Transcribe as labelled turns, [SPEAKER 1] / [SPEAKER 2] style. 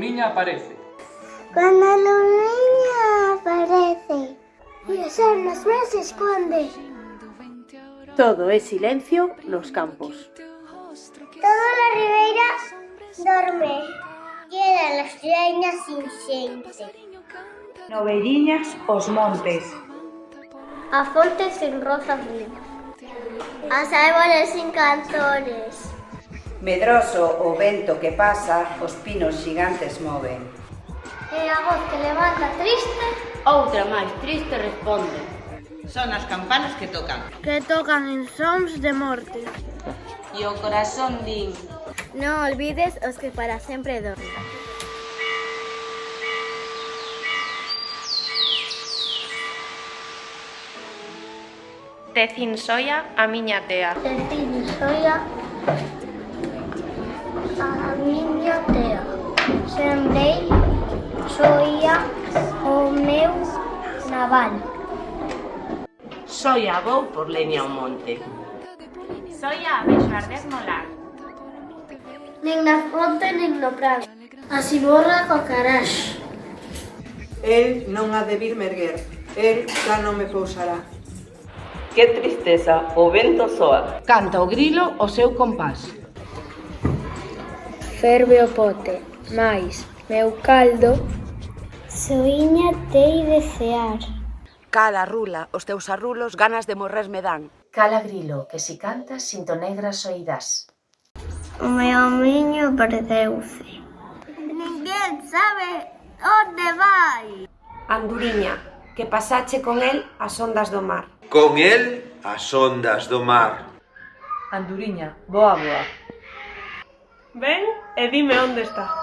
[SPEAKER 1] luniña aparece?
[SPEAKER 2] Cuando la luniña aparece. Y son los meses esconde.
[SPEAKER 3] Todo es silencio nos campos.
[SPEAKER 2] Toda la ribeira dorme. Quedan las reinas sin xente.
[SPEAKER 4] Noveliñas os montes.
[SPEAKER 2] A fonte sin rozas vivas. As árboles sin cantores.
[SPEAKER 5] Medroso o vento que pasa, os pinos xigantes moven.
[SPEAKER 2] E a voz que levanta triste.
[SPEAKER 6] Outra máis triste responde.
[SPEAKER 7] Son as campanas que tocan.
[SPEAKER 2] Que tocan en sons de morte.
[SPEAKER 6] E o corazón din.
[SPEAKER 2] Non olvides os que para sempre dormen.
[SPEAKER 8] Tecín soia a miña tea.
[SPEAKER 2] Tecín soia a miña tea. Sembrei soia o meu naval.
[SPEAKER 6] Soia vou por leña ao monte.
[SPEAKER 8] Soia a vexo arder no lar.
[SPEAKER 2] Nin na fonte nin no prado. Así borra co carax.
[SPEAKER 9] El non ha de vir merguer, el xa non me pousará.
[SPEAKER 6] Que tristeza, o vento soa. Canta o grilo o seu compás.
[SPEAKER 2] Ferve o pote, mais meu caldo soiña tei de cear.
[SPEAKER 3] Cala rula, os teus arrulos ganas de morrer me dan.
[SPEAKER 10] Cala grilo, que si cantas sinto negras oirás.
[SPEAKER 2] O meu amiño perdeuse. Ninguén sabe onde vai.
[SPEAKER 3] Anduriña, que pasache con el ás ondas do mar.
[SPEAKER 11] Con el as ondas do mar.
[SPEAKER 4] Anduriña, boa, boa.
[SPEAKER 8] Ven e dime onde está.